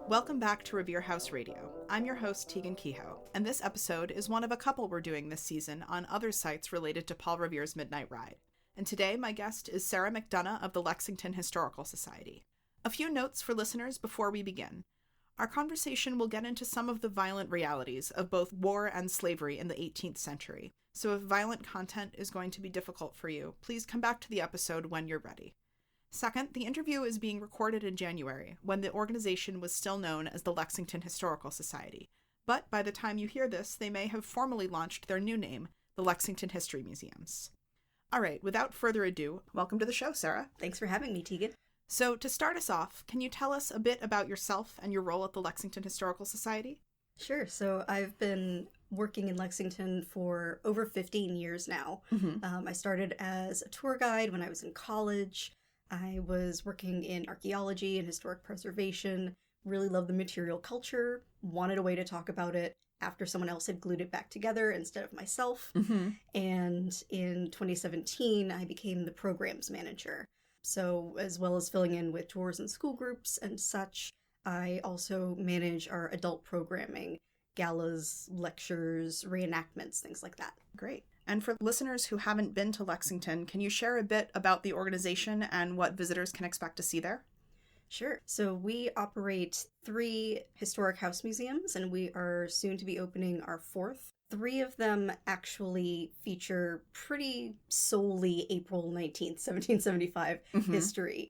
Welcome back to Revere House Radio. I'm your host, Tegan Kehoe, and this episode is one of a couple we're doing this season on other sites related to Paul Revere's Midnight Ride. And today, my guest is Sarah McDonough of the Lexington Historical Society. A few notes for listeners before we begin. Our conversation will get into some of the violent realities of both war and slavery in the 18th century. So if violent content is going to be difficult for you, please come back to the episode when you're ready. Second, the interview is being recorded in January, when the organization was still known as the Lexington Historical Society. But by the time you hear this, they may have formally launched their new name, the Lexington History Museums. All right, without further ado, welcome to the show, Sarah. Thanks for having me, Tegan. So to start us off, can you tell us a bit about yourself and your role at the Lexington Historical Society? Sure. So I've been working in Lexington for over 15 years now. I started as a tour guide when I was in college. I was working in archaeology and historic preservation, really loved the material culture, wanted a way to talk about it after someone else had glued it back together instead of myself. And in 2017, I became the programs manager. So as well as filling in with tours and school groups and such, I also manage our adult programming, galas, lectures, reenactments, things like that. Great. And for listeners who haven't been to Lexington, can you share a bit about the organization and what visitors can expect to see there? Sure. So we operate 3 historic house museums, and we are soon to be opening our 4th. 3 of them actually feature pretty solely April 19th, 1775 history.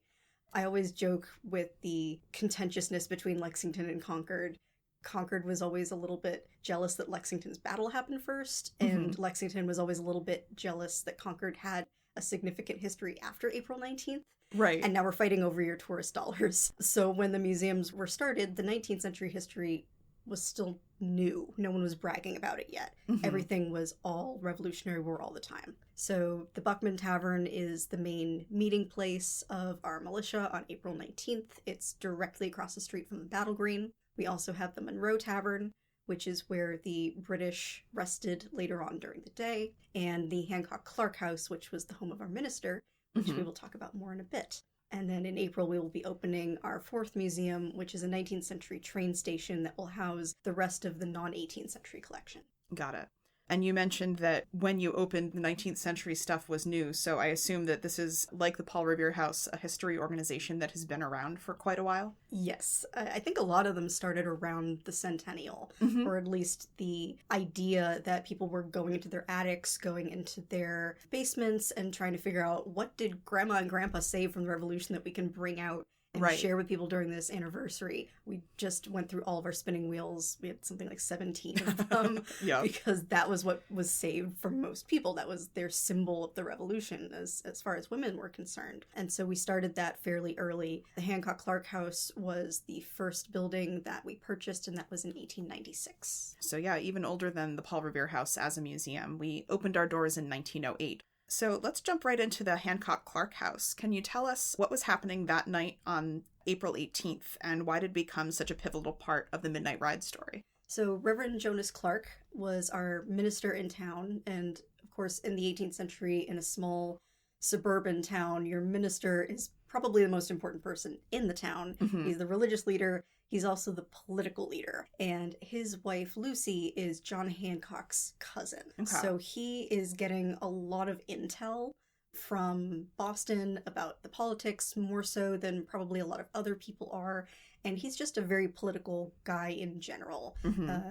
I always joke with the contentiousness between Lexington and Concord. Concord was always a little bit jealous that Lexington's battle happened first, and Lexington was always a little bit jealous that Concord had a significant history after April 19th. Right. And now we're fighting over your tourist dollars. So when the museums were started, the 19th century history was still new. No one was bragging about it yet. Everything was all Revolutionary War all the time. So the Buckman Tavern is the main meeting place of our militia on April 19th. It's directly across the street from the Battle Green. We also have the Monroe Tavern, which is where the British rested later on during the day, and the Hancock Clark House, which was the home of our minister, which we will talk about more in a bit. And then in April, we will be opening our 4th museum, which is a 19th century train station that will house the rest of the non-18th century collection. Got it. And you mentioned that when you opened, the 19th century stuff was new, so I assume that this is, like the Paul Revere House, a history organization that has been around for quite a while? Yes. I think a lot of them started around the centennial, or at least the idea that people were going into their attics, going into their basements, and trying to figure out what did Grandma and Grandpa save from the Revolution that we can bring out and share with people during this anniversary. We just went through all of our spinning wheels. We had something like 17 of them because that was what was saved for most people. That was their symbol of the revolution as far as women were concerned. And so we started that fairly early. The Hancock Clark House was the first building that we purchased, and that was in 1896. So yeah, even older than the Paul Revere House as a museum. We opened our doors in 1908. So let's jump right into the Hancock Clark House. Can you tell us what was happening that night on April 18th, and why did it become such a pivotal part of the Midnight Ride story? So Reverend Jonas Clark was our minister in town, and of course in the 18th century, in a small suburban town, your minister is probably the most important person in the town. He's the religious leader. He's also the political leader. And his wife, Lucy, is John Hancock's cousin. So he is getting a lot of intel from Boston about the politics, more so than probably a lot of other people are. And he's just a very political guy in general,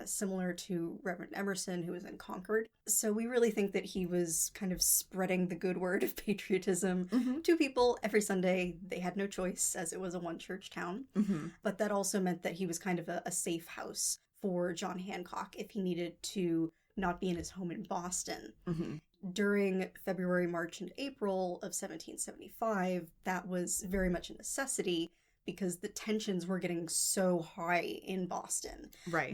similar to Reverend Emerson, who was in Concord. So we really think that he was kind of spreading the good word of patriotism to people every Sunday. They had no choice, as it was a one-church town. But that also meant that he was kind of a safe house for John Hancock if he needed to not be in his home in Boston. During February, March, and April of 1775, that was very much a necessity because the tensions were getting so high in Boston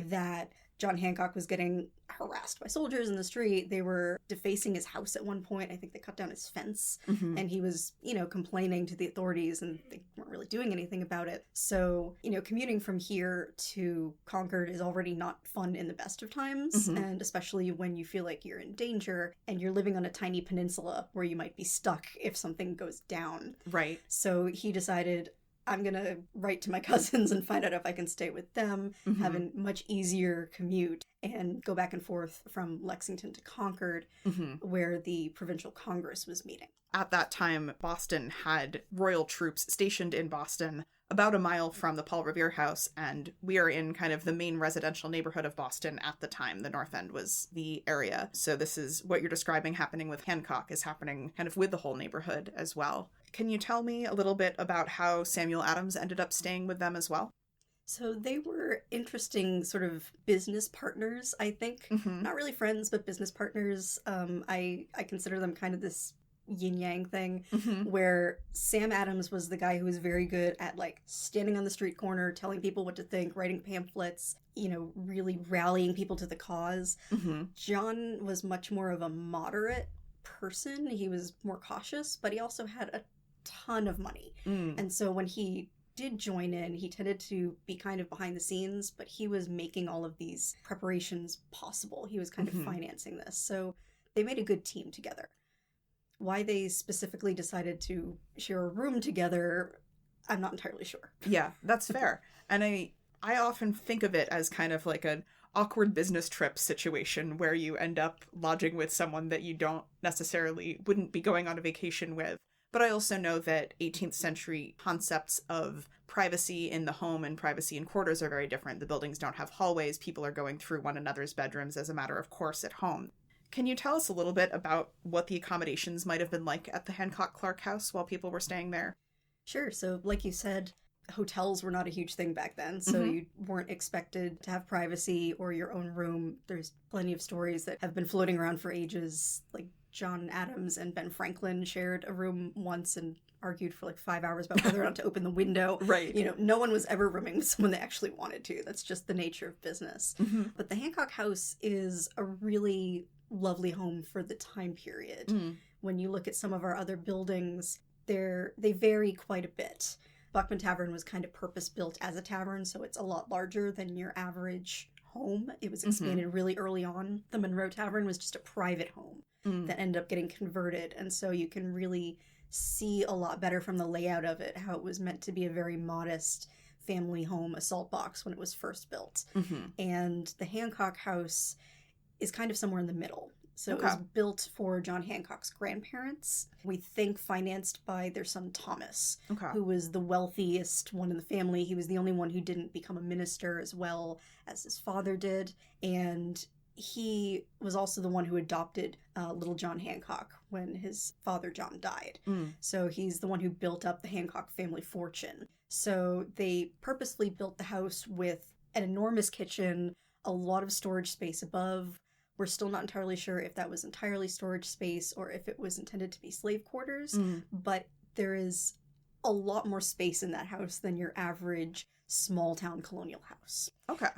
that John Hancock was getting harassed by soldiers in the street. They were defacing his house at one point. I think they cut down his fence, and he was, complaining to the authorities, and they weren't really doing anything about it. So, commuting from here to Concord is already not fun in the best of times, and especially when you feel like you're in danger and you're living on a tiny peninsula where you might be stuck if something goes down. Right. So he decided, I'm going to write to my cousins and find out if I can stay with them, have a much easier commute, and go back and forth from Lexington to Concord, where the Provincial Congress was meeting. At that time, Boston had royal troops stationed in Boston, about a mile from the Paul Revere House, and we are in kind of the main residential neighborhood of Boston at the time. The North End was the area. So this is what you're describing happening with Hancock is happening kind of with the whole neighborhood as well. Can you tell me a little bit about how Samuel Adams ended up staying with them as well? So they were interesting sort of business partners, I think. Not really friends, but business partners. I consider them kind of this yin-yang thing, where Sam Adams was the guy who was very good at, like, standing on the street corner, telling people what to think, writing pamphlets, really rallying people to the cause. John was much more of a moderate person. He was more cautious, but he also had a ton of money. And so when he did join in, he tended to be kind of behind the scenes, but he was making all of these preparations possible. He was kind of financing this. So they made a good team together. Why they specifically decided to share a room together, I'm not entirely sure. Yeah, that's fair. And I often think of it as kind of like an awkward business trip situation where you end up lodging with someone that you wouldn't be going on a vacation with. But I also know that 18th century concepts of privacy in the home and privacy in quarters are very different. The buildings don't have hallways. People are going through one another's bedrooms as a matter of course at home. Can you tell us a little bit about what the accommodations might have been like at the Hancock Clark House while people were staying there? Sure. So like you said, hotels were not a huge thing back then, so you weren't expected to have privacy or your own room. There's plenty of stories that have been floating around for ages, like John Adams and Ben Franklin shared a room once and argued for like 5 hours about whether or not to open the window. Right. No one was ever rooming with someone they actually wanted to. That's just the nature of business. But the Hancock House is a really lovely home for the time period. When you look at some of our other buildings, they vary quite a bit. Buckman Tavern was kind of purpose-built as a tavern, so it's a lot larger than your average home. It was expanded really early on. The Monroe Tavern was just a private home that ended up getting converted, and so you can really see a lot better from the layout of it how it was meant to be a very modest family home, a salt box when it was first built. And the Hancock House is kind of somewhere in the middle. So it was built for John Hancock's grandparents. We think financed by their son Thomas, who was the wealthiest one in the family. He was the only one who didn't become a minister as well as his father did. And he was also the one who adopted little John Hancock when his father John died. So he's the one who built up the Hancock family fortune. So they purposely built the house with an enormous kitchen, a lot of storage space above. We're still not entirely sure if that was entirely storage space or if it was intended to be slave quarters, but there is a lot more space in that house than your average small town colonial house.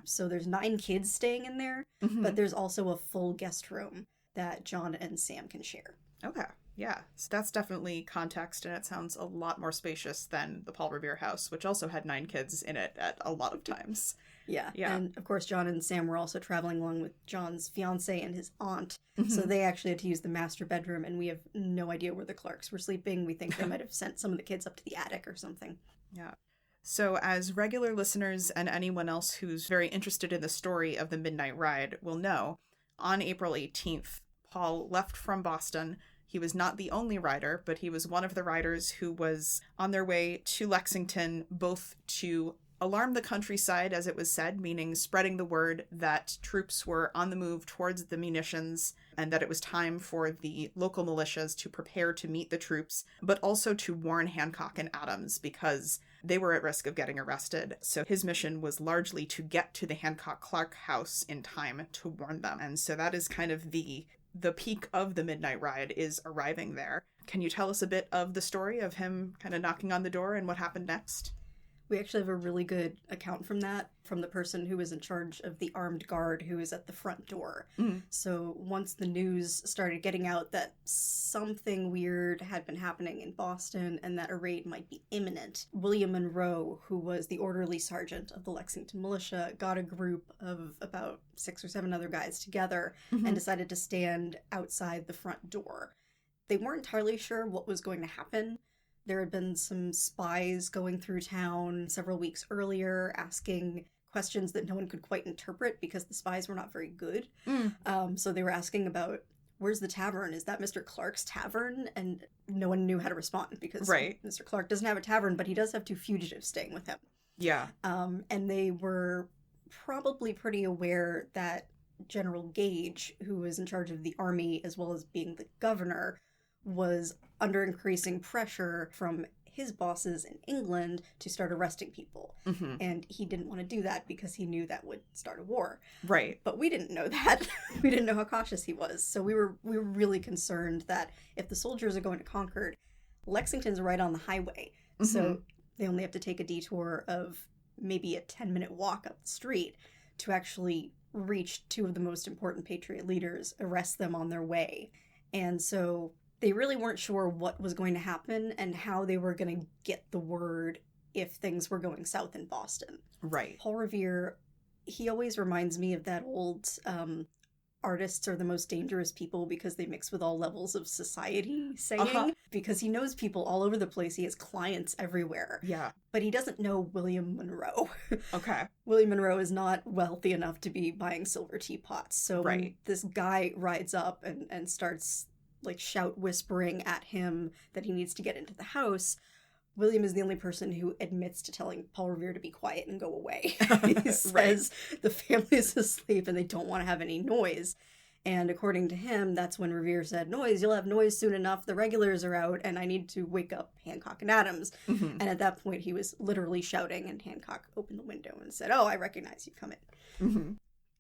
So there's 9 kids staying in there, but there's also a full guest room that John and Sam can share. Yeah, so that's definitely context, and it sounds a lot more spacious than the Paul Revere House, which also had 9 kids in it at a lot of times. Yeah. And of course, John and Sam were also traveling along with John's fiance and his aunt. So they actually had to use the master bedroom, and we have no idea where the Clarks were sleeping. We think they might have sent some of the kids up to the attic or something. Yeah. So as regular listeners and anyone else who's very interested in the story of the Midnight Ride will know, on April 18th, Paul left from Boston. He was not the only rider, but he was one of the riders who was on their way to Lexington, both to alarm the countryside, as it was said, meaning spreading the word that troops were on the move towards the munitions and that it was time for the local militias to prepare to meet the troops, but also to warn Hancock and Adams because they were at risk of getting arrested. So his mission was largely to get to the Hancock Clark House in time to warn them. And so that is kind of the peak of the Midnight Ride, is arriving there. Can you tell us a bit of the story of him kind of knocking on the door and what happened next? We actually have a really good account from that, from the person who was in charge of the armed guard who was at the front door. So once the news started getting out that something weird had been happening in Boston and that a raid might be imminent, William Monroe, who was the orderly sergeant of the Lexington militia, got a group of about 6 or 7 other guys together and decided to stand outside the front door. They weren't entirely sure what was going to happen. There had been some spies going through town several weeks earlier asking questions that no one could quite interpret because the spies were not very good. So they were asking about, where's the tavern? Is that Mr. Clark's tavern? And no one knew how to respond because Mr. Clark doesn't have a tavern, but he does have 2 fugitives staying with him. Yeah. And they were probably pretty aware that General Gage, who was in charge of the army as well as being the governor, was under increasing pressure from his bosses in England to start arresting people. And he didn't want to do that because he knew that would start a war. Right. But we didn't know that. We didn't know how cautious he was. So we were really concerned that if the soldiers are going to Concord, Lexington's right on the highway. So they only have to take a detour of maybe a 10-minute walk up the street to actually reach 2 of the most important Patriot leaders, arrest them on their way. And so they really weren't sure what was going to happen and how they were going to get the word if things were going south in Boston. Right. Paul Revere, he always reminds me of that old artists are the most dangerous people because they mix with all levels of society saying, because he knows people all over the place. He has clients everywhere. Yeah. But he doesn't know William Monroe. Okay. William Monroe is not wealthy enough to be buying silver teapots. So when this guy rides up and starts like shout whispering at him that he needs to get into the house, William is the only person who admits to telling Paul Revere to be quiet and go away. He says the family is asleep and they don't want to have any noise. And according to him, that's when Revere said, noise, you'll have noise soon enough. The regulars are out and I need to wake up Hancock and Adams. And at that point, he was literally shouting and Hancock opened the window and said, oh, I recognize you, come in.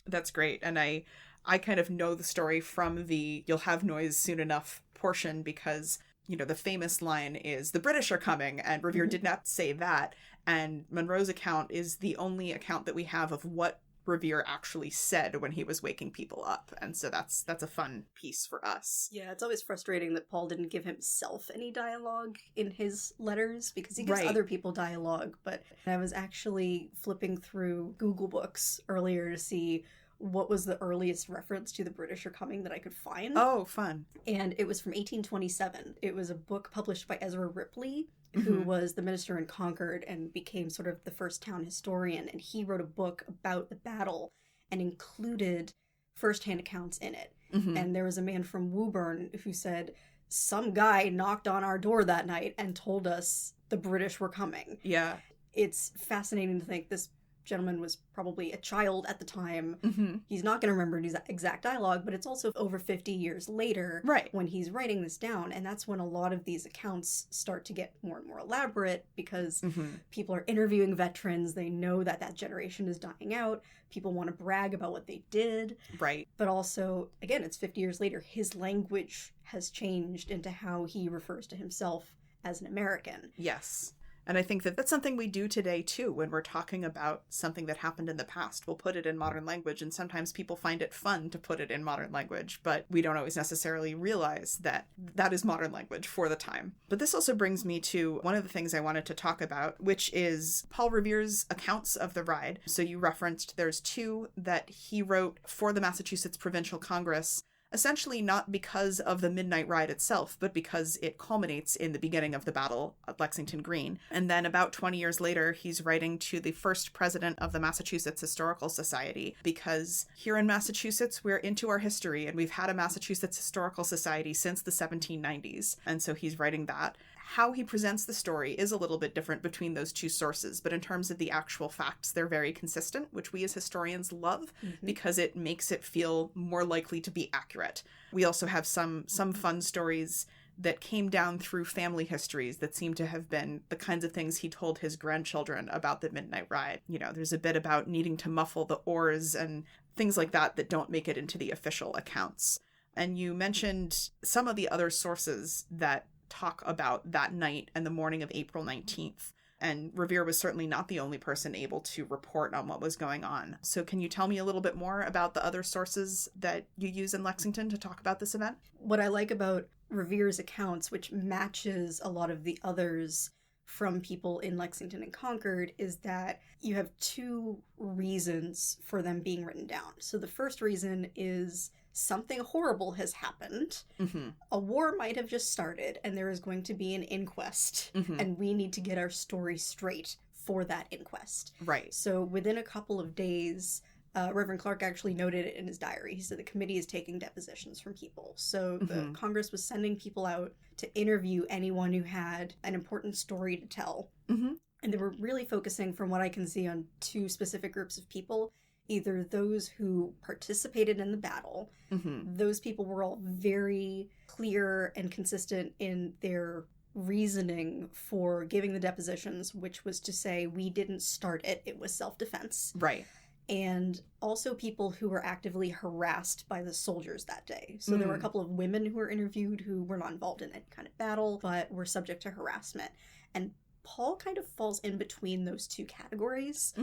That's great. And I kind of know the story from the you'll have noise soon enough portion because, you know, the famous line is the British are coming, and Revere did not say that. And Monroe's account is the only account that we have of what Revere actually said when he was waking people up. And so that's a fun piece for us. Yeah, it's always frustrating that Paul didn't give himself any dialogue in his letters because he gives other people dialogue. But I was actually flipping through Google Books earlier to see what was the earliest reference to the British are coming that I could find. Oh, fun. And it was from 1827. It was a book published by Ezra Ripley, who was the minister in Concord and became sort of the first town historian. And he wrote a book about the battle and included firsthand accounts in it. And there was a man from Woburn who said, some guy knocked on our door that night and told us the British were coming. Yeah. It's fascinating to think this gentleman was probably a child at the time. He's not going to remember his exact dialogue, but it's also over 50 years later when he's writing this down. And that's when a lot of these accounts start to get more and more elaborate because people are interviewing veterans. They know that that generation is dying out. People want to brag about what they did. Right. But also, again, it's 50 years later. His language has changed into how he refers to himself as an American. Yes. And I think that that's something we do today, too, when we're talking about something that happened in the past. We'll put it in modern language, and sometimes people find it fun to put it in modern language, but we don't always necessarily realize that that is modern language for the time. But this also brings me to one of the things I wanted to talk about, which is Paul Revere's accounts of the ride. So you referenced there's 2 that he wrote for the Massachusetts Provincial Congress, essentially not because of the midnight ride itself, but because it culminates in the beginning of the battle at Lexington Green. And then about 20 years later, he's writing to the first president of the Massachusetts Historical Society, because here in Massachusetts, we're into our history, and we've had a Massachusetts Historical Society since the 1790s. And so he's writing that. How he presents the story is a little bit different between those 2 sources, but in terms of the actual facts, they're very consistent, which we as historians love because it makes it feel more likely to be accurate. We also have some fun stories that came down through family histories that seem to have been the kinds of things he told his grandchildren about the midnight ride. You know, there's a bit about needing to muffle the oars and things like that that don't make it into the official accounts. And you mentioned some of the other sources that talk about that night and the morning of April 19th. And Revere was certainly not the only person able to report on what was going on. So can you tell me a little bit more about the other sources that you use in Lexington to talk about this event? What I like about Revere's accounts, which matches a lot of the others from people in Lexington and Concord, is that you have two reasons for them being written down. So the first reason is something horrible has happened. Mm-hmm. A war might have just started, and there is going to be an inquest, Mm-hmm. and we need to get our story straight for that inquest. Right. So within a couple of days, Reverend Clark actually noted it in his diary. He said the committee is taking depositions from people. So the Mm-hmm. Congress was sending people out to interview anyone who had an important story to tell. Mm-hmm. And they were really focusing, from what I can see, on two specific groups of people. Either those who participated in the battle. Mm-hmm. Those people were all very clear and consistent in their reasoning for giving the depositions, which was to say, we didn't start it, it was self-defense. Right. And also people who were actively harassed by the soldiers that day. So there were a couple of women who were interviewed who were not involved in any kind of battle, but were subject to harassment. And Paul kind of falls in between those two categories,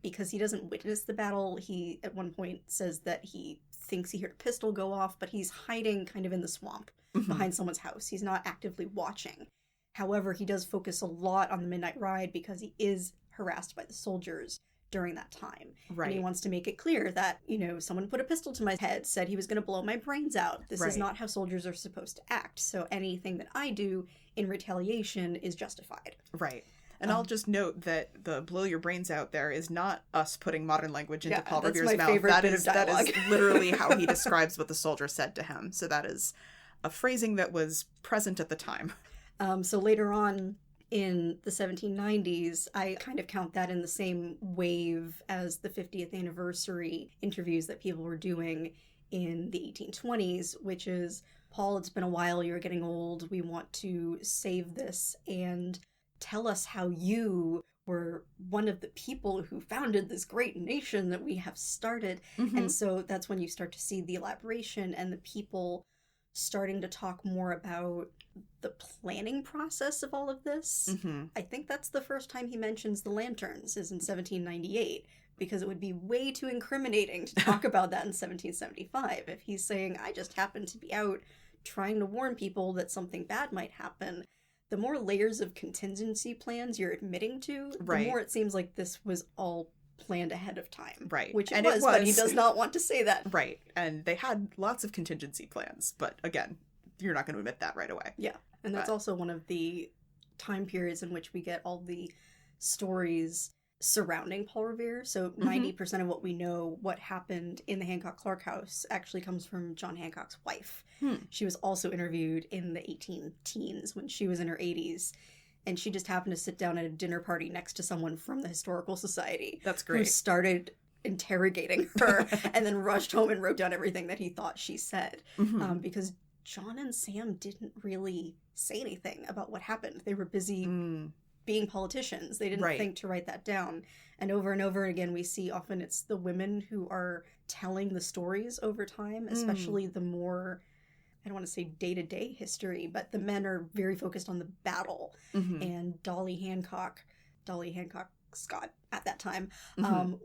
because he doesn't witness the battle. He, at one point, says that he thinks he heard a pistol go off, but he's hiding kind of in the swamp behind someone's house. He's not actively watching. However, he does focus a lot on the midnight ride because he is harassed by the soldiers during that time. Right. And he wants to make it clear that, someone put a pistol to my head, said he was going to blow my brains out. This is not how soldiers are supposed to act. So anything that I do in retaliation is justified. Right. And I'll just note that the blow your brains out there is not us putting modern language into Paul Revere's mouth. That is literally how he describes what the soldier said to him. So that is a phrasing that was present at the time. So later on in the 1790s, I kind of count that in the same wave as the 50th anniversary interviews that people were doing in the 1820s, which is, Paul, it's been a while, you're getting old, we want to save this and tell us how you were one of the people who founded this great nation that we have started. Mm-hmm. And so that's when you start to see the elaboration and the people starting to talk more about the planning process of all of this. Mm-hmm. I think that's the first time he mentions the lanterns is in 1798, because it would be way too incriminating to talk about that in 1775. If he's saying, I just happened to be out trying to warn people that something bad might happen, the more layers of contingency plans you're admitting to, the more it seems like this was all planned ahead of time. Right. Which it was, but he does not want to say that. Right. And they had lots of contingency plans. But again, you're not going to admit that right away. Yeah. And that's also one of the time periods in which we get all the stories surrounding Paul Revere. So 90% of what we know, what happened in the Hancock-Clark house, actually comes from John Hancock's wife. She was also interviewed in the 18-teens when she was in her 80s. And she just happened to sit down at a dinner party next to someone from the Historical Society. That's great. Who started interrogating her and then rushed home and wrote down everything that he thought she said. Because John and Sam didn't really say anything about what happened. They were busy being politicians. They didn't think to write that down. And over again, we see often it's the women who are telling the stories over time, especially the more, I don't want to say day-to-day history, but the men are very focused on the battle. And Dolly Hancock Scott at that time,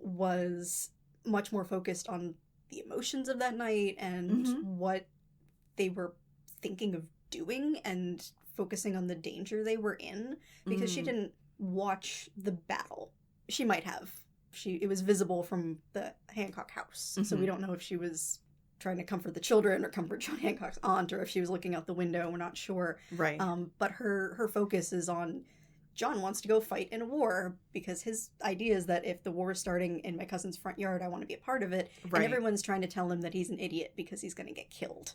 was much more focused on the emotions of that night and what they were thinking of doing and focusing on the danger they were in, because she didn't watch the battle. She might have. It was visible from the Hancock house, so we don't know if she was trying to comfort the children or comfort John Hancock's aunt, or if she was looking out the window. We're not sure. Right. But her focus is on John wants to go fight in a war, because his idea is that if the war is starting in my cousin's front yard, I want to be a part of it. And everyone's trying to tell him that he's an idiot because he's going to get killed.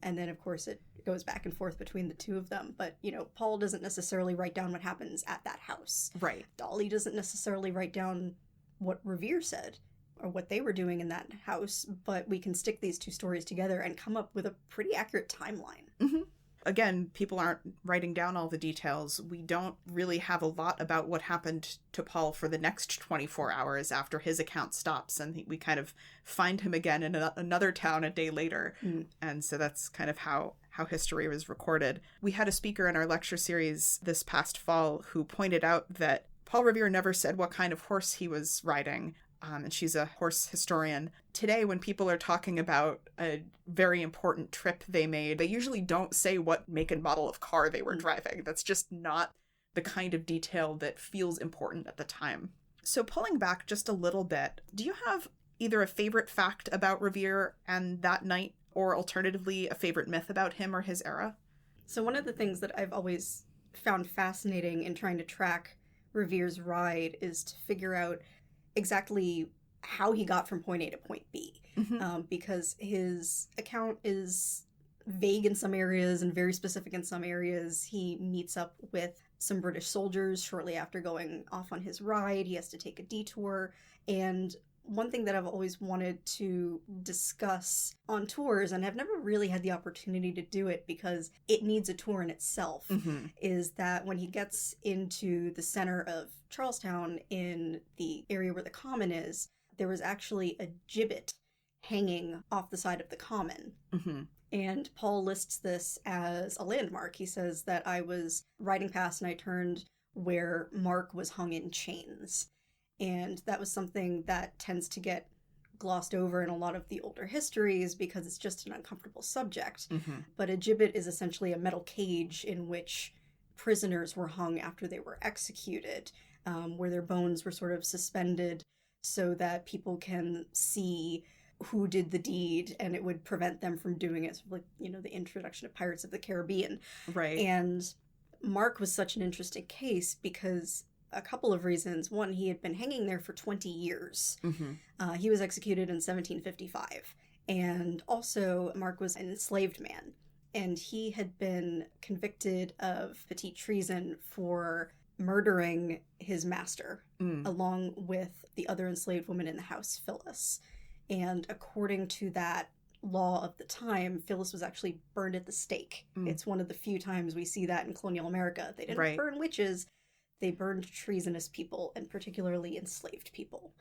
And then, of course, it goes back and forth between the two of them. But, Paul doesn't necessarily write down what happens at that house. Right. Dolly doesn't necessarily write down what Revere said or what they were doing in that house. But we can stick these two stories together and come up with a pretty accurate timeline. Again, people aren't writing down all the details. We don't really have a lot about what happened to Paul for the next 24 hours after his account stops. And we kind of find him again in another town a day later. And so that's kind of how how history was recorded. We had a speaker in our lecture series this past fall who pointed out that Paul Revere never said what kind of horse he was riding, and she's a horse historian. Today, when people are talking about a very important trip they made, they usually don't say what make and model of car they were driving. That's just not the kind of detail that feels important at the time. So pulling back just a little bit, do you have either a favorite fact about Revere and that night, or alternatively a favorite myth about him or his era? So one of the things that I've always found fascinating in trying to track Revere's ride is to figure out exactly how he got from point A to point B, because his account is vague in some areas and very specific in some areas. He meets up with some British soldiers shortly after going off on his ride. He has to take a detour, and one thing that I've always wanted to discuss on tours, and have never really had the opportunity to do it because it needs a tour in itself, is that when he gets into the center of Charlestown, in the area where the common is, there was actually a gibbet hanging off the side of the common. And Paul lists this as a landmark. He says that I was riding past and I turned where Mark was hung in chains. And that was something that tends to get glossed over in a lot of the older histories because it's just an uncomfortable subject. But a gibbet is essentially a metal cage in which prisoners were hung after they were executed, where their bones were sort of suspended so that people can see who did the deed, and it would prevent them from doing it. So like, the introduction of Pirates of the Caribbean. Right. And Mark was such an interesting case because a couple of reasons. One, he had been hanging there for 20 years. He was executed in 1755. And also, Mark was an enslaved man. And he had been convicted of petite treason for murdering his master, along with the other enslaved woman in the house, Phyllis. And according to that law of the time, Phyllis was actually burned at the stake. It's one of the few times we see that in colonial America. They didn't burn witches. They burned treasonous people, and particularly enslaved people.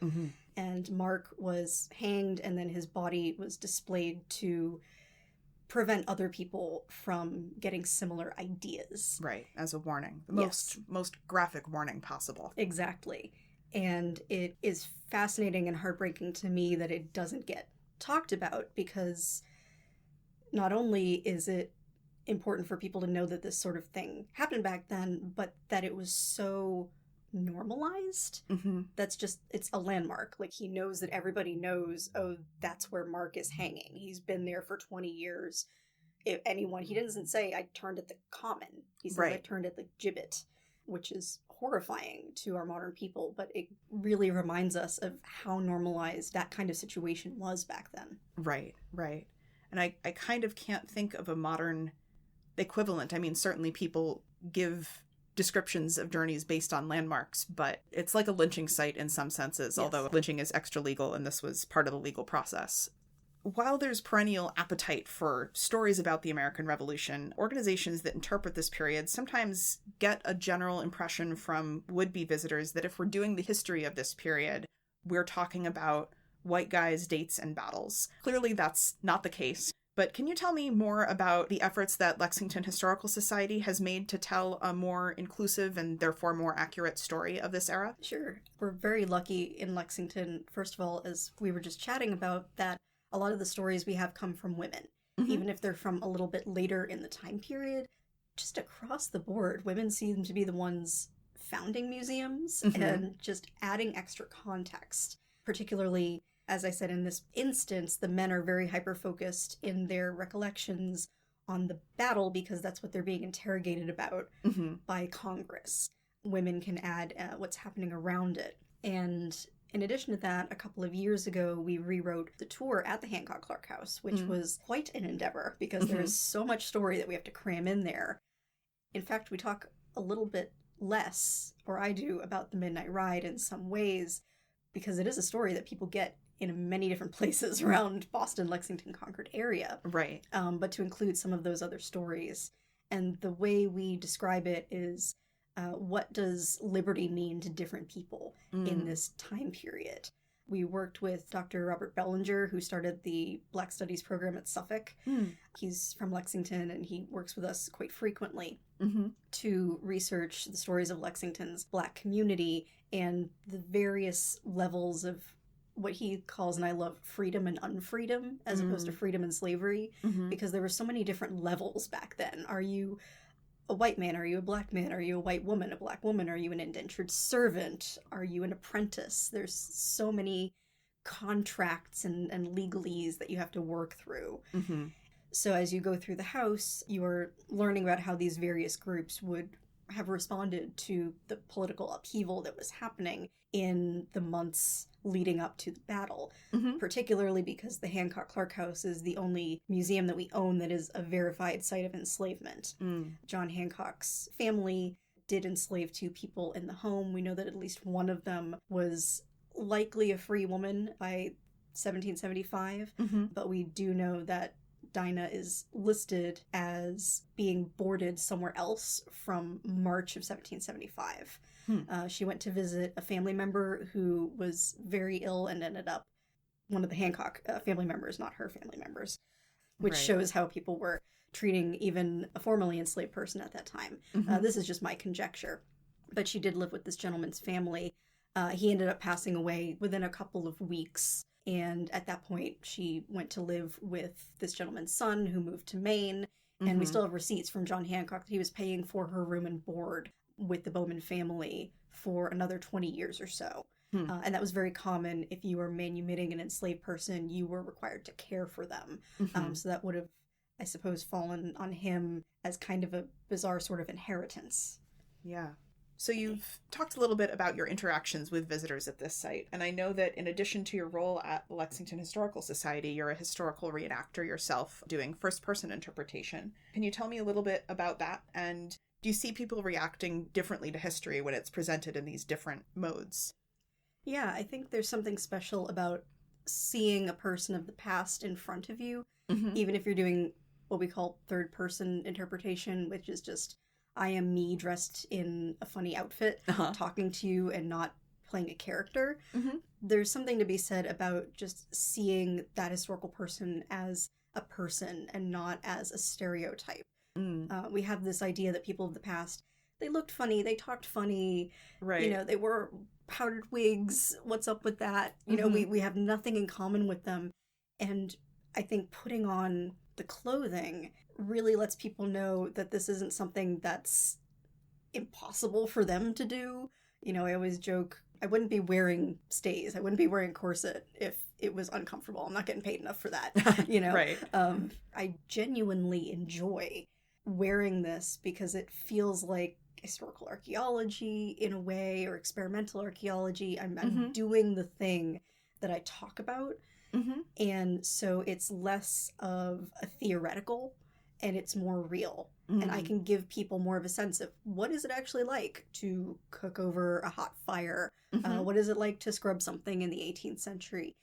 And Mark was hanged, and then his body was displayed to prevent other people from getting similar ideas. Right, as a warning. The most graphic warning possible. Exactly. And it is fascinating and heartbreaking to me that it doesn't get talked about, because not only is it important for people to know that this sort of thing happened back then, but that it was so normalized. It's a landmark. Like, he knows that everybody knows, oh, that's where Mark is hanging. He's been there for 20 years. If anyone, he doesn't say, I turned at the common. He says, I turned at the gibbet, which is horrifying to our modern people, but it really reminds us of how normalized that kind of situation was back then. Right. And I kind of can't think of a modern equivalent. I mean, certainly people give descriptions of journeys based on landmarks, but it's like a lynching site in some senses, although lynching is extra legal and this was part of the legal process. While there's perennial appetite for stories about the American Revolution, organizations that interpret this period sometimes get a general impression from would-be visitors that if we're doing the history of this period, we're talking about white guys, dates, and battles. Clearly, that's not the case. But can you tell me more about the efforts that Lexington Historical Society has made to tell a more inclusive and therefore more accurate story of this era? Sure. We're very lucky in Lexington, first of all, as we were just chatting about, that a lot of the stories we have come from women, even if they're from a little bit later in the time period. Just across the board, women seem to be the ones founding museums and just adding extra context. Particularly, as I said, in this instance, the men are very hyper-focused in their recollections on the battle because that's what they're being interrogated about by Congress. Women can add what's happening around it. And in addition to that, a couple of years ago, we rewrote the tour at the Hancock Clark House, which was quite an endeavor because there is so much story that we have to cram in there. In fact, we talk a little bit less, or I do, about the Midnight Ride in some ways, because it is a story that people get in many different places around Boston, Lexington, Concord area. Right. But to include some of those other stories. And the way we describe it is, what does liberty mean to different people in this time period? We worked with Dr. Robert Bellinger, who started the Black Studies program at Suffolk. He's from Lexington, and he works with us quite frequently to research the stories of Lexington's Black community and the various levels of what he calls, and I love, freedom and unfreedom, as opposed to freedom and slavery, because there were so many different levels back then. Are you a white man? Are you a black man? Are you a white woman, a black woman? Are you an indentured servant? Are you an apprentice? There's so many contracts and legalese that you have to work through. So as you go through the house, you're learning about how these various groups would have responded to the political upheaval that was happening in the months leading up to the battle, particularly because the Hancock Clark House is the only museum that we own that is a verified site of enslavement. John Hancock's family did enslave 2 people in the home. We know that at least one of them was likely a free woman by 1775, but we do know that Dinah is listed as being boarded somewhere else from March of 1775. She went to visit a family member who was very ill and ended up one of the Hancock family members, not her family members, which shows how people were treating even a formerly enslaved person at that time. This is just my conjecture. But she did live with this gentleman's family. He ended up passing away within a couple of weeks. And at that point, she went to live with this gentleman's son who moved to Maine. And we still have receipts from John Hancock that he was paying for her room and board with the Bowman family for another 20 years or so. And that was very common. If you were manumitting an enslaved person, you were required to care for them. So that would have, I suppose, fallen on him as kind of a bizarre sort of inheritance. Yeah. So you've talked a little bit about your interactions with visitors at this site, and I know that in addition to your role at the Lexington Historical Society, you're a historical reenactor yourself, doing first-person interpretation. Can you tell me a little bit about that? And do you see people reacting differently to history when it's presented in these different modes? Yeah, I think there's something special about seeing a person of the past in front of you, even if you're doing what we call third-person interpretation, which is just I am me dressed in a funny outfit, talking to you and not playing a character. There's something to be said about just seeing that historical person as a person and not as a stereotype. We have this idea that people of the past, they looked funny, they talked funny, you know, they wore powdered wigs. What's up with that? You know, we have nothing in common with them. And I think putting on the clothing really lets people know that this isn't something that's impossible for them to do. You know, I always joke, I wouldn't be wearing stays. I wouldn't be wearing corset if it was uncomfortable. I'm not getting paid enough for that, you know? I genuinely enjoy wearing this because it feels like historical archaeology in a way, or experimental archaeology. I'm doing the thing that I talk about. And so it's less of a theoretical and it's more real. And I can give people more of a sense of what is it actually like to cook over a hot fire? What is it like to scrub something in the 18th century?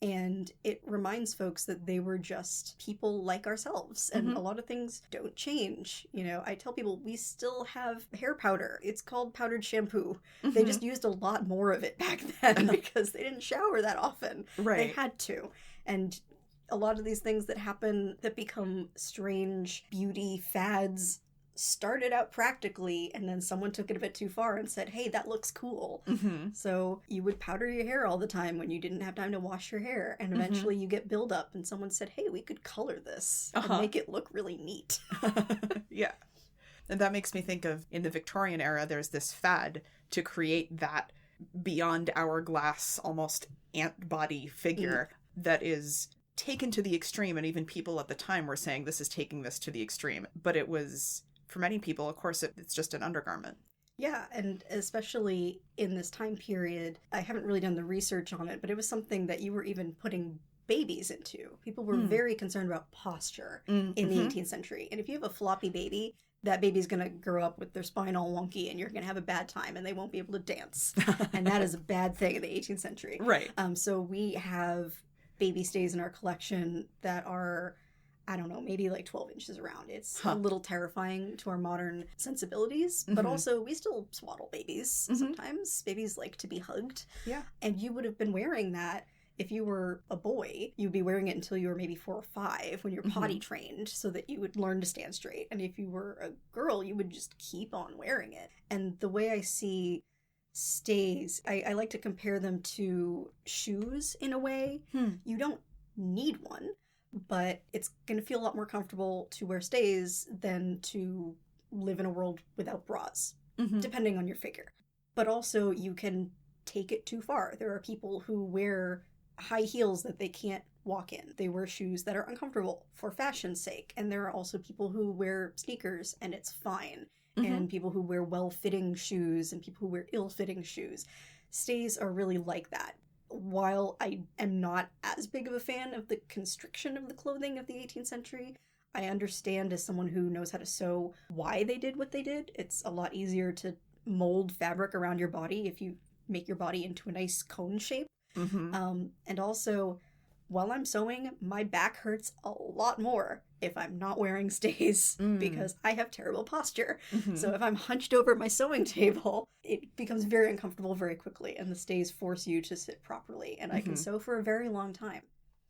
And it reminds folks that they were just people like ourselves. And a lot of things don't change. You know, I tell people we still have hair powder. It's called powdered shampoo. They just used a lot more of it back then because they didn't shower that often. They had to. And a lot of these things that happen that become strange beauty fads started out practically, and then someone took it a bit too far and said, hey, that looks cool. So you would powder your hair all the time when you didn't have time to wash your hair, and eventually you get buildup, and someone said, hey, we could color this and make it look really neat. Yeah. And that makes me think of, in the Victorian era, there's this fad to create that beyond hourglass, almost ant body figure that is taken to the extreme, and even people at the time were saying this is taking this to the extreme. But it was, for many people, of course, it's just an undergarment. Yeah, and especially in this time period, I haven't really done the research on it, but it was something that you were even putting babies into. People were very concerned about posture in the 18th century. And if you have a floppy baby, that baby's going to grow up with their spine all wonky, and you're going to have a bad time, and they won't be able to dance. And that is a bad thing in the 18th century. Right. So we have baby stays in our collection that are I don't know, maybe like 12 inches around. It's a little terrifying to our modern sensibilities, but also we still swaddle babies sometimes. Babies like to be hugged. Yeah. And you would have been wearing that. If you were a boy, you'd be wearing it until you were maybe 4 or 5 when you're potty trained so that you would learn to stand straight. And if you were a girl, you would just keep on wearing it. And the way I see stays, I like to compare them to shoes in a way. You don't need one, but it's going to feel a lot more comfortable to wear stays than to live in a world without bras, depending on your figure. But also, you can take it too far. There are people who wear high heels that they can't walk in. They wear shoes that are uncomfortable for fashion's sake. And there are also people who wear sneakers and it's fine. And people who wear well-fitting shoes and people who wear ill-fitting shoes. Stays are really like that. While I am not as big of a fan of the constriction of the clothing of the 18th century, I understand as someone who knows how to sew why they did what they did. It's a lot easier to mold fabric around your body if you make your body into a nice cone shape. And also, while I'm sewing, my back hurts a lot more if I'm not wearing stays because I have terrible posture. So if I'm hunched over at my sewing table, it becomes very uncomfortable very quickly, and the stays force you to sit properly, and I can sew for a very long time.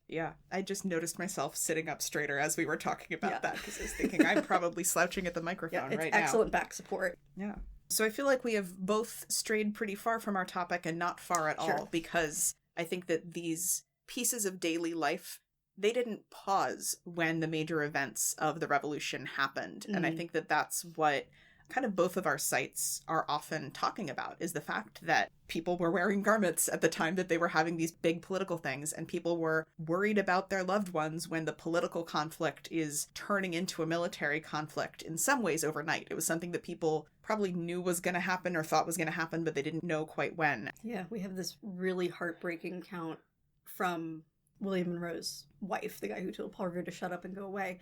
Yeah, I just noticed myself sitting up straighter as we were talking about that, because I was thinking I'm probably slouching at the microphone right now. It's excellent back support. Yeah. So I feel like we have both strayed pretty far from our topic and not far at all, because I think that these pieces of daily life, they didn't pause when the major events of the revolution happened. And I think that that's what kind of both of our sites are often talking about, is the fact that people were wearing garments at the time that they were having these big political things, and people were worried about their loved ones when the political conflict is turning into a military conflict in some ways overnight. It was something that people probably knew was going to happen or thought was going to happen, but they didn't know quite when. Yeah, we have this really heartbreaking account from William Monroe's wife, the guy who told Paul Revere to shut up and go away.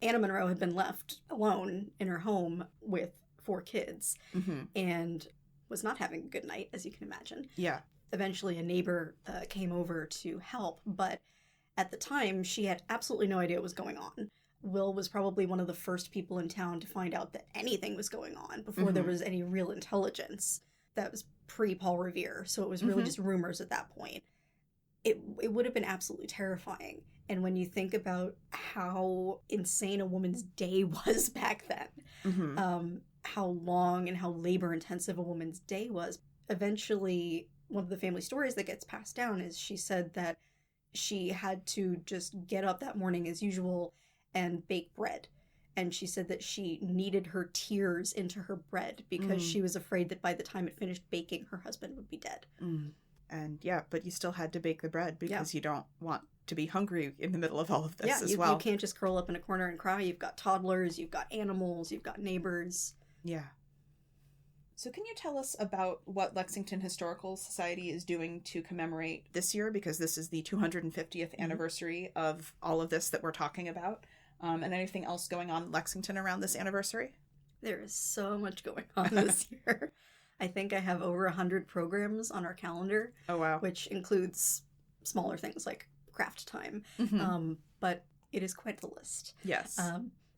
Anna Monroe had been left alone in her home with 4 kids and was not having a good night, as you can imagine. Yeah. Eventually a neighbor came over to help, but at the time she had absolutely no idea what was going on. Will was probably one of the first people in town to find out that anything was going on before there was any real intelligence. That was pre-Paul Revere, so it was really just rumors at that point. It would have been absolutely terrifying. And when you think about how insane a woman's day was back then, how long and how labor-intensive a woman's day was, eventually one of the family stories that gets passed down is she said that she had to just get up that morning as usual and bake bread. And she said that she kneaded her tears into her bread because she was afraid that by the time it finished baking, her husband would be dead. And yeah, but you still had to bake the bread because you don't want to be hungry in the middle of all of this as well. You can't just curl up in a corner and cry. You've got toddlers, you've got animals, you've got neighbors. Yeah. So can you tell us about what Lexington Historical Society is doing to commemorate this year? Because this is the 250th anniversary of all of this that we're talking about. And anything else going on in Lexington around this anniversary? There is so much going on this year. I think I have over 100 programs on our calendar. Oh, wow. Which includes smaller things like craft time. But it is quite the list. Yes.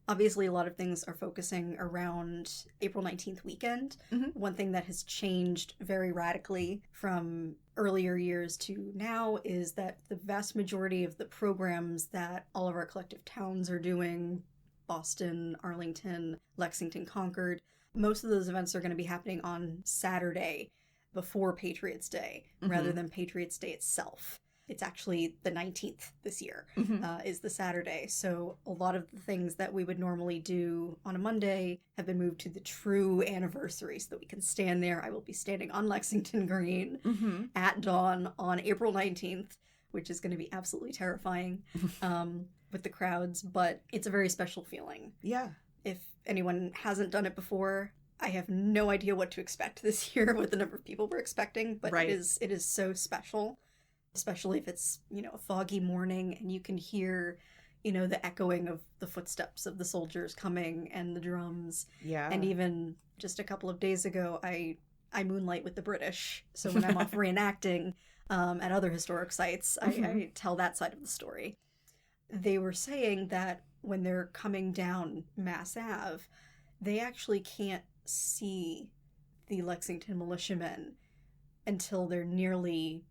Obviously, a lot of things are focusing around April 19th weekend. One thing that has changed very radically from earlier years to now is that the vast majority of the programs that all of our collective towns are doing, Boston, Arlington, Lexington, Concord, most of those events are going to be happening on Saturday before Patriots Day rather than Patriots Day itself. It's actually the 19th this year is the Saturday. So a lot of the things that we would normally do on a Monday have been moved to the true anniversary so that we can stand there. I will be standing on Lexington Green at dawn on April 19th, which is going to be absolutely terrifying with the crowds, but it's a very special feeling. Yeah. If anyone hasn't done it before, I have no idea what to expect this year with the number of people we're expecting, but it is so special. Especially if it's, a foggy morning and you can hear, the echoing of the footsteps of the soldiers coming and the drums. Yeah. And even just a couple of days ago, I moonlight with the British. So when I'm off reenacting at other historic sites, I tell that side of the story. They were saying that when they're coming down Mass Ave, they actually can't see the Lexington militiamen until they're nearly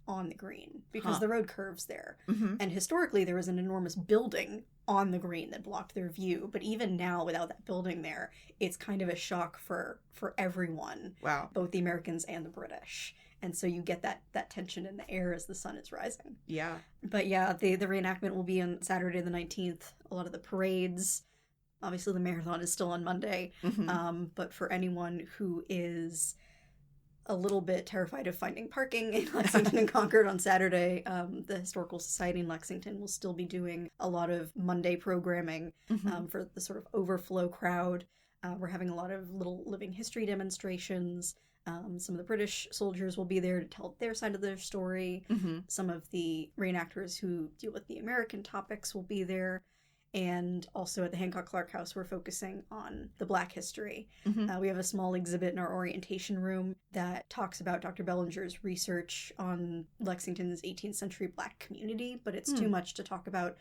on the green, because the road curves there. And historically, there was an enormous building on the green that blocked their view. But even now, without that building there, it's kind of a shock for everyone. Wow. Both the Americans and the British. And so you get that tension in the air as the sun is rising. Yeah. But yeah, the reenactment will be on Saturday the 19th. A lot of the parades. Obviously, the marathon is still on Monday. But for anyone who is a little bit terrified of finding parking in Lexington and Concord on Saturday, the Historical Society in Lexington will still be doing a lot of Monday programming for the sort of overflow crowd. We're having a lot of little living history demonstrations. Some of the British soldiers will be there to tell their side of their story. Some of the reenactors who deal with the American topics will be there. And also at the Hancock Clark House, we're focusing on the Black history. We have a small exhibit in our orientation room that talks about Dr. Bellinger's research on Lexington's 18th century Black community, but it's too much to talk about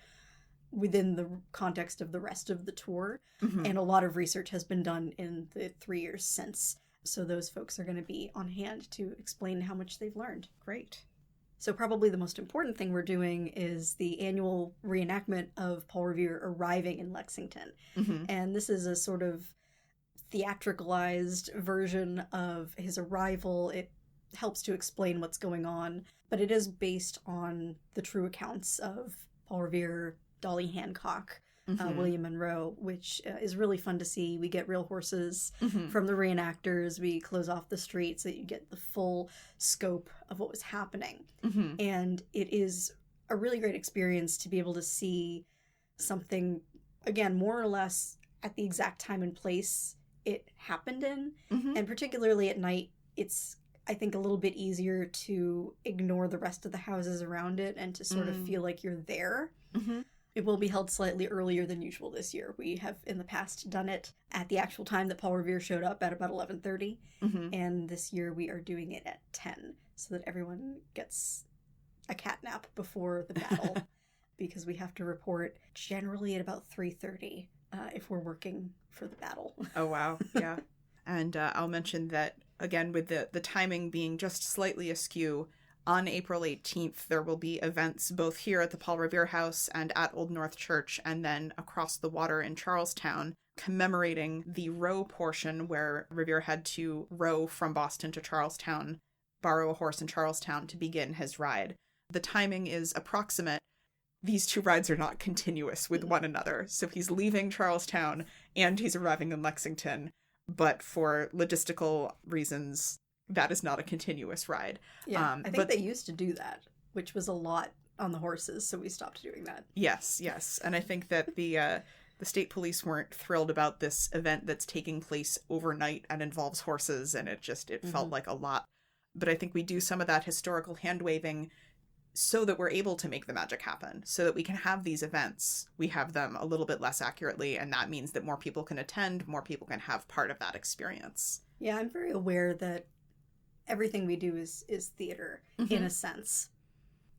within the context of the rest of the tour. And a lot of research has been done in the 3 years since. So those folks are going to be on hand to explain how much they've learned. Great. So probably the most important thing we're doing is the annual reenactment of Paul Revere arriving in Lexington. And this is a sort of theatricalized version of his arrival. It helps to explain what's going on, but it is based on the true accounts of Paul Revere, Dolly Hancock, William Monroe, which is really fun to see. We get real horses from the reenactors. We close off the street so that you get the full scope of what was happening. And it is a really great experience to be able to see something, again, more or less at the exact time and place it happened in. And particularly at night, it's, I think, a little bit easier to ignore the rest of the houses around it and to sort of feel like you're there. It will be held slightly earlier than usual this year. We have in the past done it at the actual time that Paul Revere showed up at about 11:30. And this year we are doing it at 10 so that everyone gets a cat nap before the battle because we have to report generally at about 3:30 if we're working for the battle. Oh, wow. Yeah. And I'll mention that, again, with the timing being just slightly askew, on April 18th, there will be events both here at the Paul Revere House and at Old North Church, and then across the water in Charlestown, commemorating the row portion where Revere had to row from Boston to Charlestown, borrow a horse in Charlestown to begin his ride. The timing is approximate. These two rides are not continuous with one another. So he's leaving Charlestown and he's arriving in Lexington, but for logistical reasons, that is not a continuous ride. Yeah, I think they used to do that, which was a lot on the horses, so we stopped doing that. Yes. And I think that the state police weren't thrilled about this event that's taking place overnight and involves horses, and it felt like a lot. But I think we do some of that historical hand-waving so that we're able to make the magic happen, so that we can have these events. We have them a little bit less accurately, and that means that more people can attend, more people can have part of that experience. Yeah, I'm very aware that everything we do is theater, in a sense.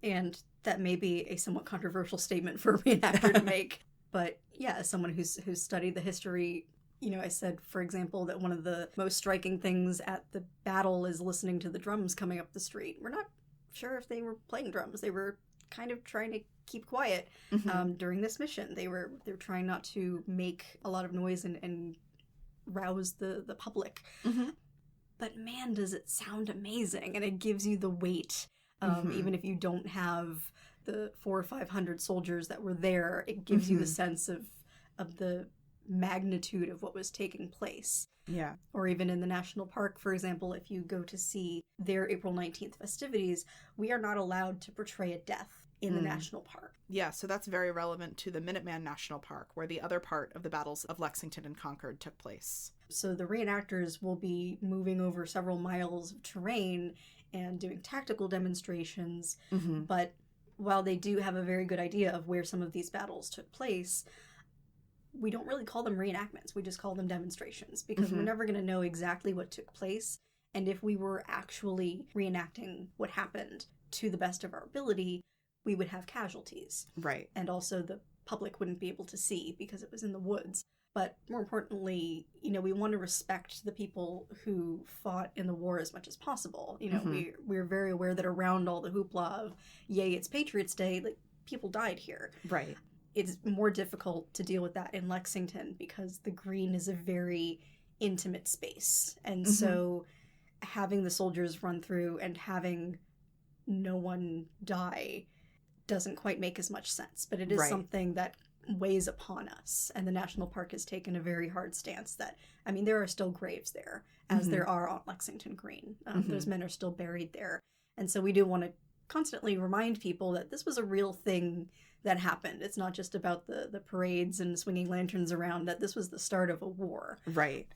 And that may be a somewhat controversial statement for a reenactor to make. But yeah, as someone who's studied the history, I said, for example, that one of the most striking things at the battle is listening to the drums coming up the street. We're not sure if they were playing drums. They were kind of trying to keep quiet during this mission. They were trying not to make a lot of noise and rouse the public. But man, does it sound amazing. And it gives you the weight. Even if you don't have the 400 or 500 soldiers that were there, it gives you the sense of the magnitude of what was taking place. Yeah. Or even in the national park, for example, if you go to see their April 19th festivities, we are not allowed to portray a death in the national park. Yeah, so that's very relevant to the Minuteman National Park, where the other part of the battles of Lexington and Concord took place. So the reenactors will be moving over several miles of terrain and doing tactical demonstrations, but while they do have a very good idea of where some of these battles took place, we don't really call them reenactments. We just call them demonstrations, because we're never going to know exactly what took place. And if we were actually reenacting what happened to the best of our ability, we would have casualties. Right. And also the public wouldn't be able to see because it was in the woods. But more importantly, we want to respect the people who fought in the war as much as possible. We're very aware that around all the hoopla of, yay, it's Patriots Day, like, people died here. Right. It's more difficult to deal with that in Lexington because the green is a very intimate space. And so having the soldiers run through and having no one die doesn't quite make as much sense. But it is something that weighs upon us, and the national park has taken a very hard stance that, there are still graves there, as there are on Lexington Green. Those men are still buried there, and so we do want to constantly remind people that this was a real thing that happened. It's not just about the parades and swinging lanterns around, that this was the start of a war. Right.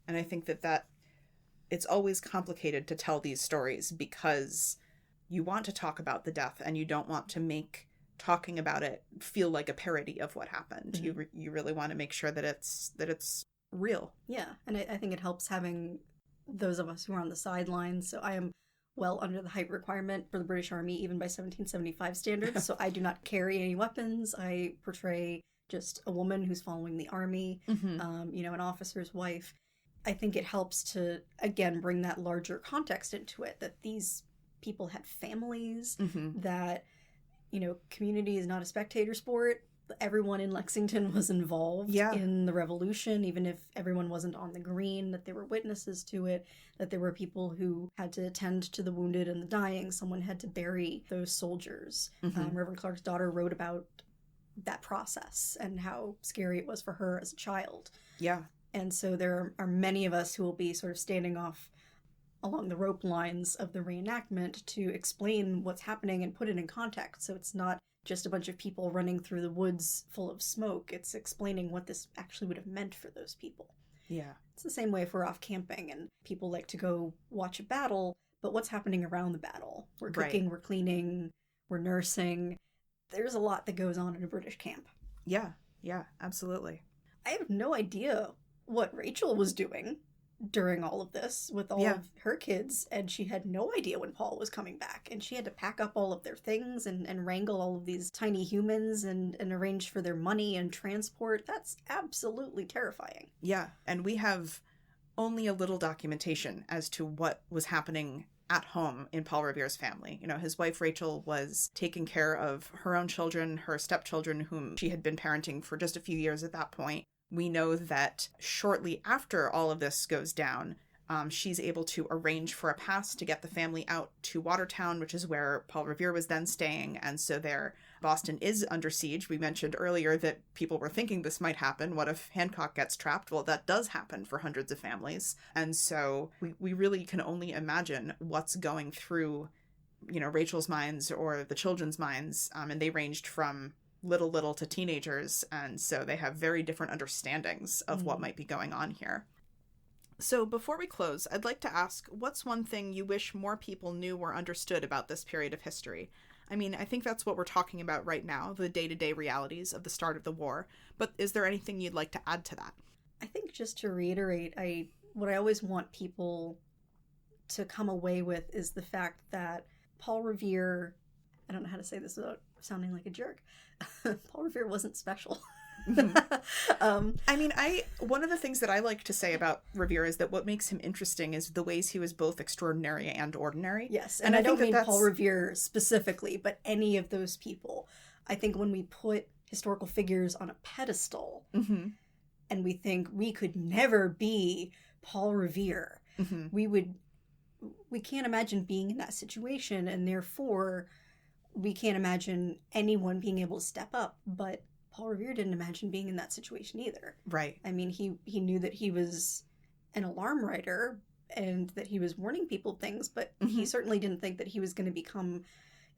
And I think that it's always complicated to tell these stories because you want to talk about the death and you don't want to make talking about it feel like a parody of what happened. You really want to make sure that it's real. Yeah, and I think it helps having those of us who are on the sidelines. So I am well under the height requirement for the British Army, even by 1775 standards. So I do not carry any weapons. I portray just a woman who's following the army, an officer's wife. I think it helps to, again, bring that larger context into it, that these people had families, that community is not a spectator sport. Everyone in Lexington was involved in the revolution, even if everyone wasn't on the green, that there were witnesses to it, that there were people who had to attend to the wounded and the dying. Someone had to bury those soldiers. Reverend Clark's daughter wrote about that process and how scary it was for her as a child. Yeah. And so there are many of us who will be sort of standing off along the rope lines of the reenactment to explain what's happening and put it in context. So it's not just a bunch of people running through the woods full of smoke. It's explaining what this actually would have meant for those people. Yeah. It's the same way if we're off camping and people like to go watch a battle, but what's happening around the battle? We're cooking, we're cleaning, we're nursing. There's a lot that goes on in a British camp. Yeah, absolutely. I have no idea what Rachel was doing during all of this with all of her kids, and she had no idea when Paul was coming back, and she had to pack up all of their things and wrangle all of these tiny humans and arrange for their money and transport. That's absolutely terrifying. Yeah, and we have only a little documentation as to what was happening at home in Paul Revere's family. His wife Rachel was taking care of her own children, her stepchildren, whom she had been parenting for just a few years at that point. We know that shortly after all of this goes down, she's able to arrange for a pass to get the family out to Watertown, which is where Paul Revere was then staying. And so there, Boston is under siege. We mentioned earlier that people were thinking this might happen. What if Hancock gets trapped? Well, that does happen for hundreds of families. And so we really can only imagine what's going through, Rachel's minds or the children's minds. And they ranged from little to teenagers, and so they have very different understandings of what might be going on here. So before we close, I'd like to ask, what's one thing you wish more people knew or understood about this period of history? I think that's what we're talking about right now, the day-to-day realities of the start of the war, but is there anything you'd like to add to that? I think just to reiterate, what I always want people to come away with is the fact that Paul Revere, I don't know how to say this without sounding like a jerk, Paul Revere wasn't special. One of the things that I like to say about Revere is that what makes him interesting is the ways he was both extraordinary and ordinary. Yes, and I don't mean Paul Revere specifically, but any of those people. I think when we put historical figures on a pedestal and we think we could never be Paul Revere, we can't imagine being in that situation, and therefore we can't imagine anyone being able to step up. But Paul Revere didn't imagine being in that situation either. Right. He knew that he was an alarm writer and that he was warning people things, but he certainly didn't think that he was going to become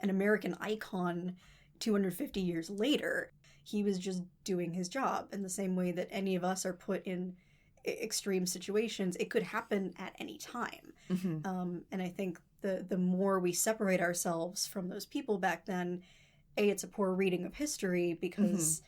an American icon 250 years later. He was just doing his job in the same way that any of us are put in extreme situations. It could happen at any time. And I think the more we separate ourselves from those people back then, it's a poor reading of history because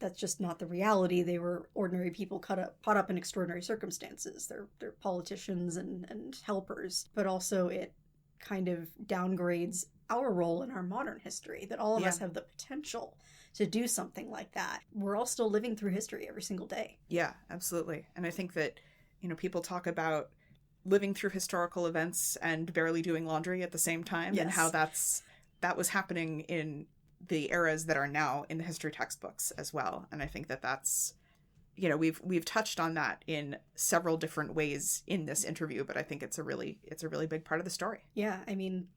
that's just not the reality. They were ordinary people caught up in extraordinary circumstances. They're politicians and helpers, but also it kind of downgrades our role in our modern history, that all of us have the potential to do something like that. We're all still living through history every single day. Yeah, absolutely. And I think that, people talk about living through historical events and barely doing laundry at the same time, and how that was happening in the eras that are now in the history textbooks as well. And I think that that's, we've touched on that in several different ways in this interview, but I think it's a really big part of the story. Yeah, I mean,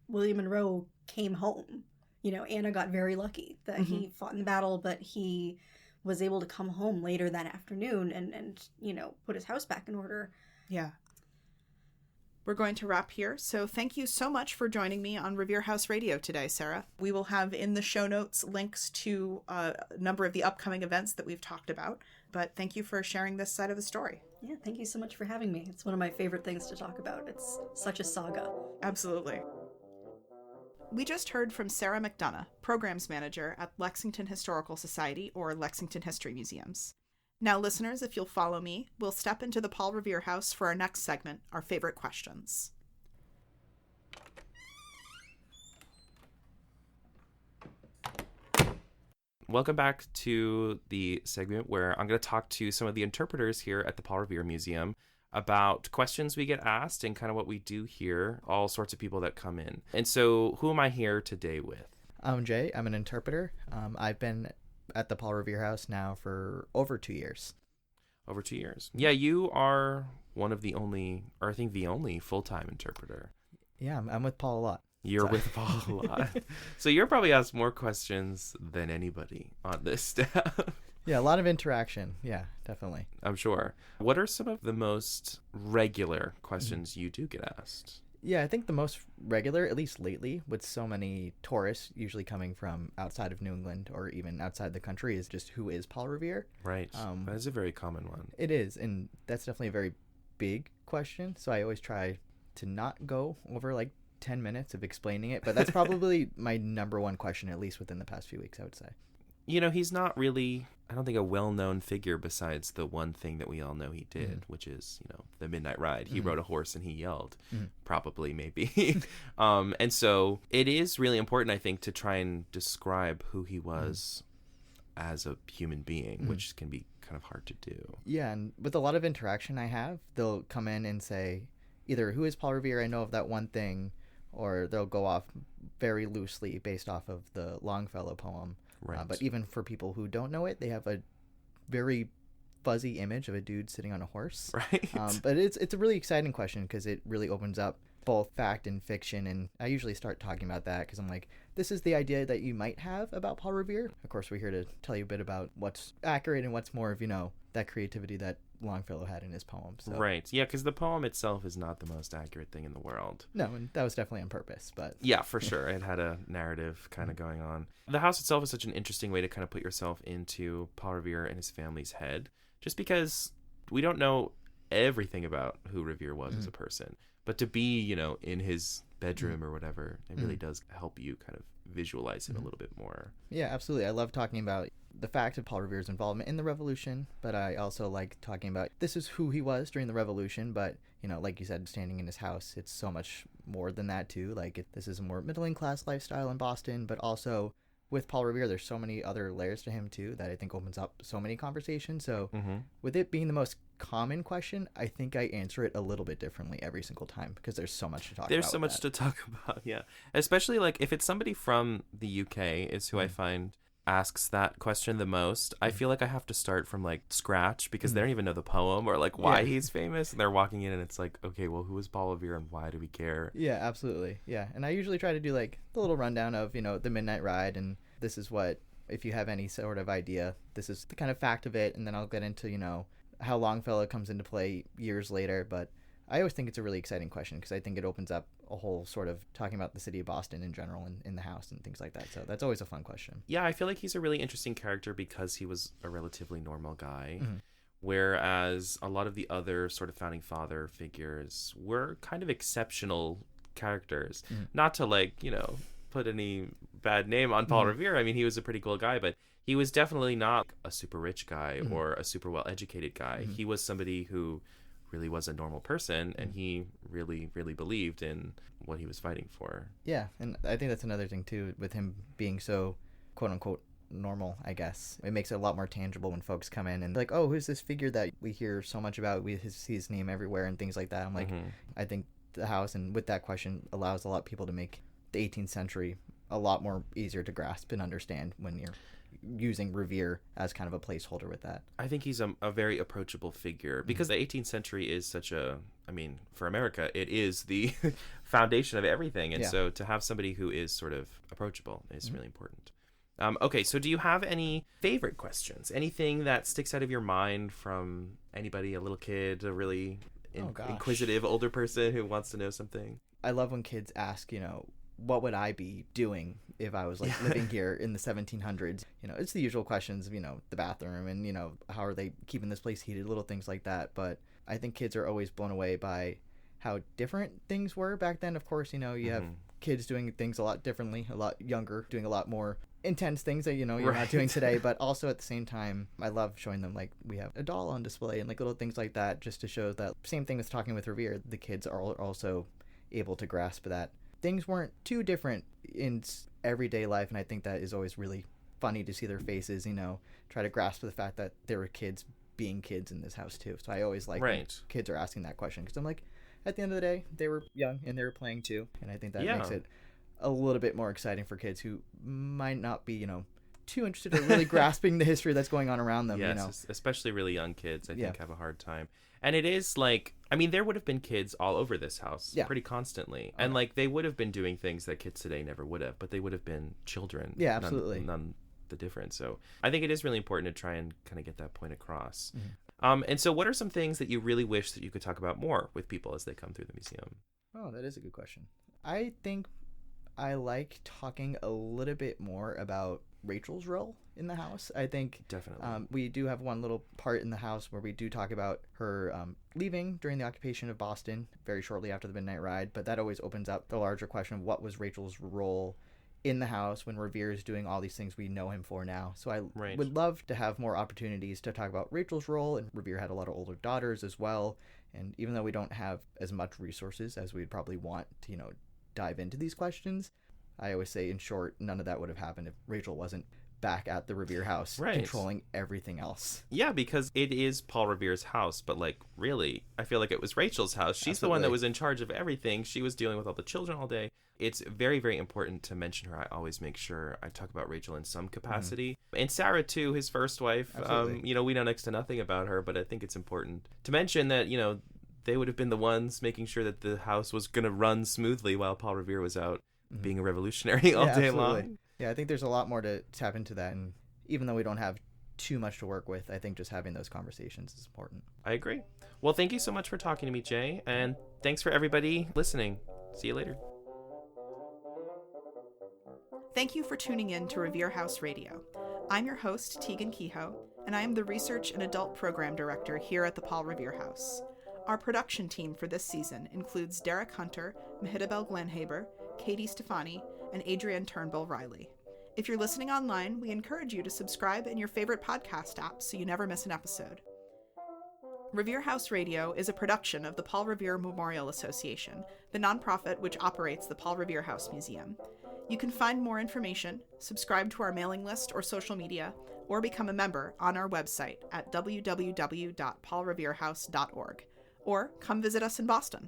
William Monroe came home. Anna got very lucky that he fought in the battle, but he was able to come home later that afternoon and put his house back in order. Yeah. We're going to wrap here. So thank you so much for joining me on Revere House Radio today, Sarah. We will have in the show notes links to a number of the upcoming events that we've talked about. But thank you for sharing this side of the story. Yeah, thank you so much for having me. It's one of my favorite things to talk about. It's such a saga. Absolutely. We just heard from Sarah McDonough, Programs Manager at Lexington Historical Society, or Lexington History Museums. Now, listeners, if you'll follow me, we'll step into the Paul Revere House for our next segment, our favorite questions. Welcome back to the segment where I'm going to talk to some of the interpreters here at the Paul Revere Museum about questions we get asked and kind of what we do here, all sorts of people that come in. And so who am I here today with? I'm Jay. I'm an interpreter. I've been at the Paul Revere House now for over 2 years. Over 2 years. Yeah, you are one of the only, or I think the only full-time interpreter. Yeah, I'm with Paul a lot. You're with Paul a lot. So you're probably asked more questions than anybody on this staff. Yeah, a lot of interaction. Yeah, definitely. I'm sure. What are some of the most regular questions you do get asked? Yeah, I think the most regular, at least lately, with so many tourists usually coming from outside of New England or even outside the country, is just who is Paul Revere? Right. That is a very common one. It is, and that's definitely a very big question. So I always try to not go over like 10 minutes of explaining it, but that's probably my number one question, at least within the past few weeks, I would say. He's not really, I don't think, a well-known figure besides the one thing that we all know he did, which is, the Midnight Ride. He rode a horse and he yelled, probably, maybe. And so it is really important, I think, to try and describe who he was as a human being, which can be kind of hard to do. Yeah, and with a lot of interaction I have, they'll come in and say, either who is Paul Revere, I know of that one thing, or they'll go off very loosely based off of the Longfellow poem. Right. But even for people who don't know it, they have a very fuzzy image of a dude sitting on a horse. Right. But it's a really exciting question because it really opens up both fact and fiction. And I usually start talking about that because I'm like, this is the idea that you might have about Paul Revere. Of course, we're here to tell you a bit about what's accurate and what's more of, that creativity that Longfellow had in his poem. So. Right. Yeah, because the poem itself is not the most accurate thing in the world. No, and that was definitely on purpose. But yeah, for sure. It had a narrative kind of going on. The house itself is such an interesting way to kind of put yourself into Paul Revere and his family's head, just because we don't know everything about who Revere was as a person. But to be, in his bedroom or whatever, it really does help you kind of visualize it a little bit more. Yeah, absolutely. I love talking about the fact of Paul Revere's involvement in the Revolution, but I also like talking about this is who he was during the Revolution, but, like you said, standing in his house, it's so much more than that, too. Like, this is a more middling-class lifestyle in Boston, but also with Paul Revere, there's so many other layers to him, too, that I think opens up so many conversations. So with it being the most common question, I think I answer it a little bit differently every single time because there's so much to talk about. There's so much to talk about, yeah. Especially, like, if it's somebody from the UK is who I find asks that question the most. I feel like I have to start from like scratch because they don't even know the poem or like why he's famous, and they're walking in and it's like, okay, well, who is Paul Revere and why do we care? Yeah, absolutely. Yeah, and I usually try to do like the little rundown of the Midnight Ride, and this is what, if you have any sort of idea, this is the kind of fact of it, and then I'll get into how Longfellow comes into play years later. But I always think it's a really exciting question because I think it opens up a whole sort of talking about the city of Boston in general and in the house and things like that. So that's always a fun question. Yeah, I feel like he's a really interesting character because he was a relatively normal guy, whereas a lot of the other sort of founding father figures were kind of exceptional characters. Not to like, put any bad name on Paul Revere. I mean, he was a pretty cool guy, but he was definitely not a super rich guy or a super well-educated guy. He was somebody who really was a normal person, and he really, really believed in what he was fighting for. Yeah, and I think that's another thing, too, with him being so, quote-unquote, normal, I guess. It makes it a lot more tangible when folks come in and like, oh, who's this figure that we hear so much about? We see his name everywhere and things like that. I'm like, I think the house, and with that question, allows a lot of people to make the 18th century a lot more easier to grasp and understand when you're using Revere as kind of a placeholder with that. I think he's a very approachable figure because the 18th century is such a, I mean, for America, it is the foundation of everything. And so to have somebody who is sort of approachable is really important. Okay, so do you have any favorite questions? Anything that sticks out of your mind from anybody, a little kid, a really inquisitive older person who wants to know something? I love when kids ask, what would I be doing if I was like living here in the 1700s? It's the usual questions of, the bathroom and, how are they keeping this place heated, little things like that. But I think kids are always blown away by how different things were back then. Of course, you have kids doing things a lot differently, a lot younger, doing a lot more intense things that, you're not doing today. But also at the same time, I love showing them, like, we have a doll on display and like little things like that, just to show that same thing with talking with Revere. The kids are also able to grasp that things weren't too different in everyday life, and I think that is always really funny to see their faces, try to grasp the fact that there were kids being kids in this house too. So I always like when kids are asking that question, because I'm like, at the end of the day, they were young and they were playing too, and I think that makes it a little bit more exciting for kids who might not be, too interested in really grasping the history that's going on around them. Yes, especially really young kids, I think, have a hard time. And it is like, I mean, there would have been kids all over this house pretty constantly. And like, they would have been doing things that kids today never would have, but they would have been children. Yeah, absolutely. None the difference. So I think it is really important to try and kind of get that point across. And so what are some things that you really wish that you could talk about more with people as they come through the museum? Oh, that is a good question. I think I like talking a little bit more about Rachel's role in the house. I think definitely we do have one little part in the house where we do talk about her leaving during the occupation of Boston very shortly after the Midnight Ride, but that always opens up the larger question of what was Rachel's role in the house when Revere is doing all these things we know him for now. So I would love to have more opportunities to talk about Rachel's role, and Revere had a lot of older daughters as well, and even though we don't have as much resources as we'd probably want to dive into these questions, I always say, in short, none of that would have happened if Rachel wasn't back at the Revere House controlling everything else. Yeah, because it is Paul Revere's house, but like, really, I feel like it was Rachel's house. She's the one that was in charge of everything. She was dealing with all the children all day. It's very, very important to mention her. I always make sure I talk about Rachel in some capacity. And Sarah, too, his first wife. We know next to nothing about her, but I think it's important to mention that, they would have been the ones making sure that the house was going to run smoothly while Paul Revere was out being a revolutionary all day long. Yeah, I think there's a lot more to tap into that, and even though we don't have too much to work with, I think just having those conversations is important. I agree. Well, thank you so much for talking to me, Jay, and thanks for everybody listening. See you later. Thank you for tuning in to Revere House Radio. I'm your host, Tegan Kehoe, and I am the Research and Adult Program Director here at the Paul Revere House. Our production team for this season includes Derek Hunter, Mahitabel Glenhaber, Katie Stefani, and Adrienne Turnbull-Riley. If you're listening online, we encourage you to subscribe in your favorite podcast app so you never miss an episode. Revere House Radio is a production of the Paul Revere Memorial Association, the nonprofit which operates the Paul Revere House Museum. You can find more information, subscribe to our mailing list or social media, or become a member on our website at www.paulreverehouse.org, or come visit us in Boston.